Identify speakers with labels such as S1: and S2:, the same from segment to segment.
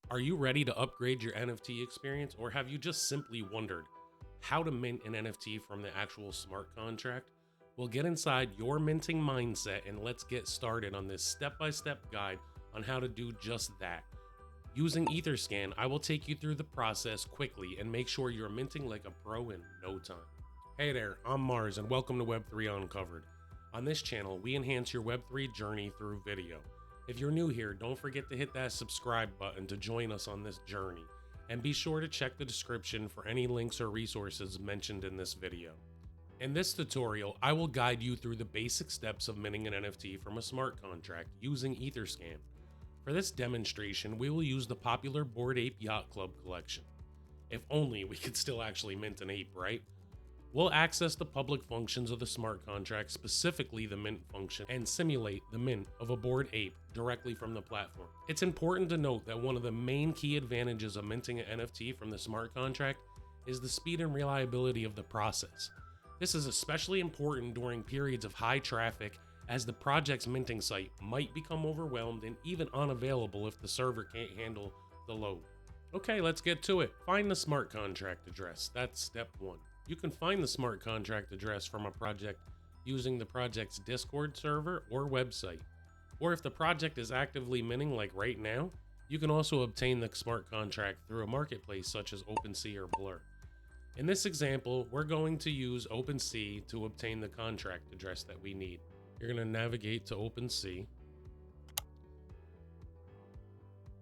S1: Are you ready to upgrade your NFT experience, or have you just simply wondered how to mint an NFT from the actual smart contract? We'll get inside your minting mindset and let's get started on this step-by-step guide on how to do just that. Using Etherscan, I will take you through the process quickly and make sure you're minting like a pro in no time. Hey there, I'm Mars and welcome to Web3 Uncovered. On this channel, we enhance your Web3 journey through video. If you're new here, don't forget to hit that subscribe button to join us on this journey, and be sure to check the description for any links or resources mentioned in this video. In this tutorial, I will guide you through the basic steps of minting an NFT from a smart contract using Etherscan. For this demonstration, we will use the popular Bored Ape Yacht Club collection. If only we could still actually mint an ape, right? We'll access the public functions of the smart contract, specifically the mint function, and simulate the mint of a bored ape directly from the platform. It's important to note that one of the main key advantages of minting an NFT from the smart contract is the speed and reliability of the process. This is especially important during periods of high traffic, as the project's minting site might become overwhelmed and even unavailable if the server can't handle the load. Okay, let's get to it. Find the smart contract address. That's step one. You can find the smart contract address from a project using the project's Discord server or website. Or if the project is actively minting like right now, you can also obtain the smart contract through a marketplace such as OpenSea or Blur. In this example, we're going to use OpenSea to obtain the contract address that we need. You're going to navigate to OpenSea.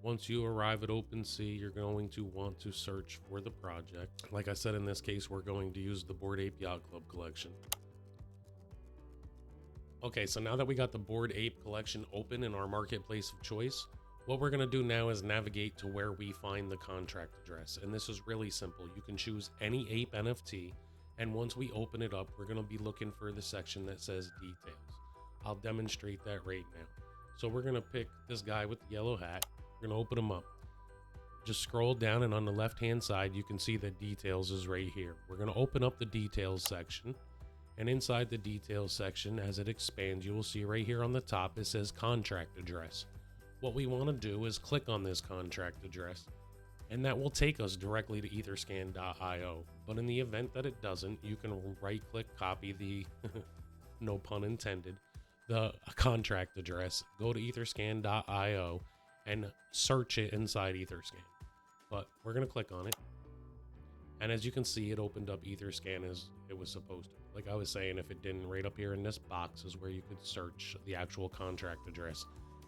S1: Once you arrive at OpenSea, you're going to want to search for the project. Like I said, in this case, we're going to use the Bored Ape Yacht Club collection. Okay, so now that we got the Bored Ape collection open in our marketplace of choice, what we're gonna do now is navigate to where we find the contract address. And this is really simple. You can choose any ape NFT, and once we open it up, we're gonna be looking for the section that says details. I'll demonstrate that right now. So we're gonna pick this guy with the yellow hat. We're gonna open them up. Just scroll down, and on the left hand side you can see that details is right here. We're gonna open up the details section, and inside the details section, as it expands, you will see right here on the top it says contract address. What we want to do is click on this contract address, and that will take us directly to etherscan.io. But in the event that it doesn't, you can right click, copy the no pun intended, the contract address, go to etherscan.io and search it inside Etherscan. But we're going to click on it. And as you can see, it opened up Etherscan as it was supposed to. Like I was saying, if it didn't, right up here in this box is where you could search the actual contract address,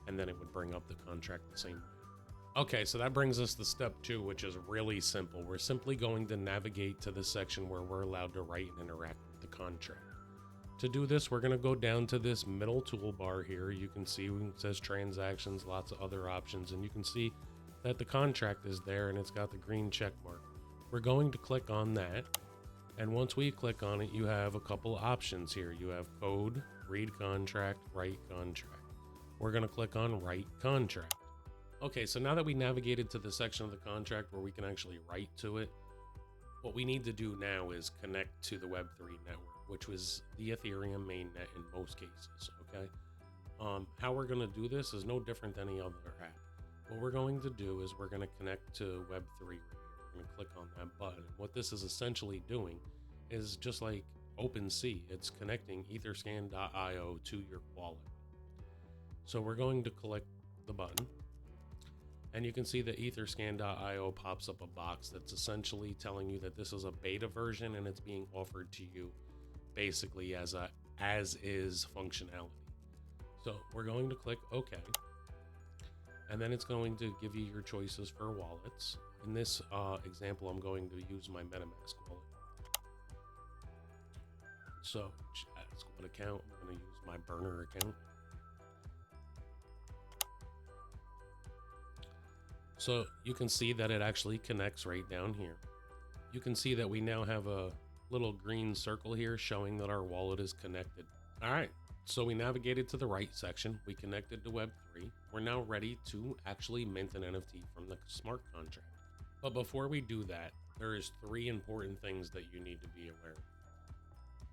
S1: and then it would bring up the contract the same way. Okay, so that brings us to step two, which is really simple. We're simply going to navigate to the section where we're allowed to write and interact with the contract. To do this, we're going to go down to this middle toolbar here. You can see it says transactions, lots of other options, and you can see that the contract is there and it's got the green check mark. We're going to click on that, and once we click on it, you have a couple options here. You have code, read contract, write contract. We're going to click on write contract. Okay, so now that we navigated to the section of the contract where we can actually write to it, what we need to do now is connect to the Web3 network, which was the Ethereum mainnet in most cases, okay? How we're going to do this is no different than any other app. What we're going to do is we're going to connect to Web3 right here. We're going to click on that button. What this is essentially doing is just like OpenSea, it's connecting etherscan.io to your wallet. So we're going to click the button, and you can see that etherscan.io pops up a box that's essentially telling you that this is a beta version and it's being offered to you basically as a as-is functionality. So we're going to click OK, and then it's going to give you your choices for wallets. In this example, I'm going to use my MetaMask wallet. So add squad account, I'm going to use my burner account. So you can see that it actually connects right down here. You can see that we now have a little green circle here showing that our wallet is connected. All right, so we navigated to the right section. We connected to Web3. We're now ready to actually mint an NFT from the smart contract. But before we do that, there is 3 important things that you need to be aware of.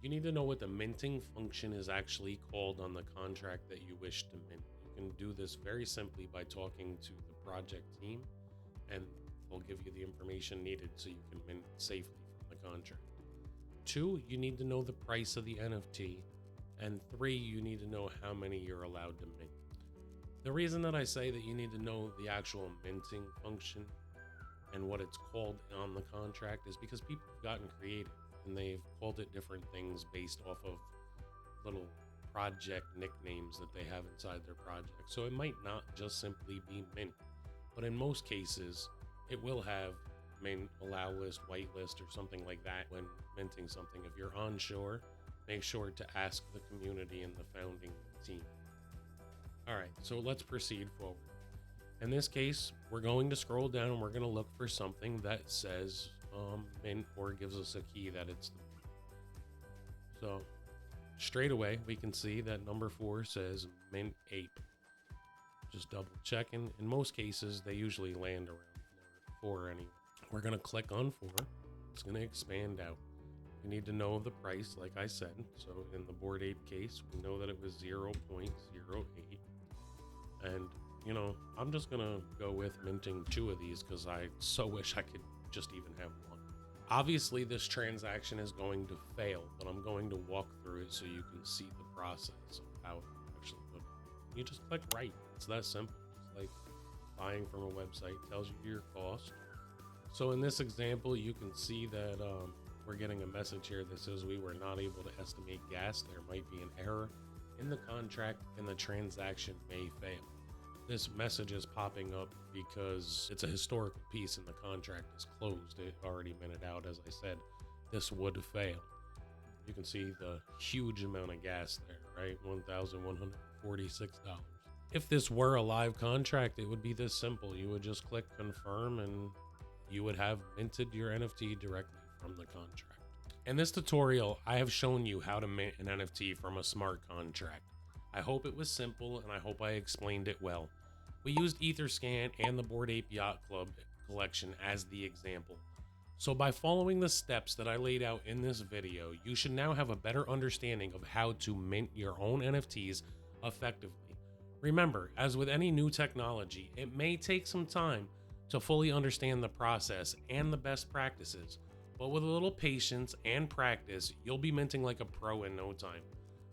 S1: You need to know what the minting function is actually called on the contract that you wish to mint. You can do this very simply by talking to the project team and they'll give you the information needed so you can mint safely from the contract. 2, you need to know the price of the NFT. And 3, you need to know how many you're allowed to mint. The reason that I say that you need to know the actual minting function and what it's called on the contract is because people have gotten creative and they've called it different things based off of little project nicknames that they have inside their project. So it might not just simply be mint, but in most cases it will have mint, allow list, whitelist, or something like that when minting something. If you're unsure, make sure to ask the community and the founding team. All right, so let's proceed forward. In this case, we're going to scroll down and we're going to look for something that says mint or gives us a key that it's the mint. So straight away, we can see that number 4 says mint ape. Just double checking. In most cases, they usually land around 4 anyway. We're going to click on 4. It's going to expand out. We need to know the price, like I said. So in the Bored Ape case, we know that it was 0.08. And, you know, I'm just going to go with minting 2 of these because I so wish I could just even have 1. Obviously, this transaction is going to fail, but I'm going to walk through it so you can see the process of how it actually would. You just click right. It's that simple. It's like buying from a website. It tells you your cost. So in this example, you can see that we're getting a message here that says we were not able to estimate gas. There might be an error in the contract and the transaction may fail. This message is popping up because it's a historical piece and the contract is closed. It already minted out, as I said. This would fail. You can see the huge amount of gas there, right? $1,146. If this were a live contract, it would be this simple. You would just click confirm and you would have minted your NFT directly from the contract. In this tutorial, I have shown you how to mint an NFT from a smart contract. I hope it was simple and I hope I explained it well. We used Etherscan and the Bored Ape Yacht Club collection as the example. So by following the steps that I laid out in this video, you should now have a better understanding of how to mint your own NFTs effectively. Remember, as with any new technology, it may take some time to fully understand the process and the best practices, but with a little patience and practice, you'll be minting like a pro in no time.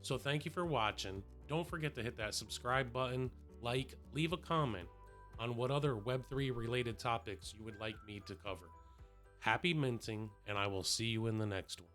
S1: So thank you for watching. Don't forget to hit that subscribe button, like, leave a comment on what other Web3 related topics you would like me to cover. Happy minting, and I will see you in the next one.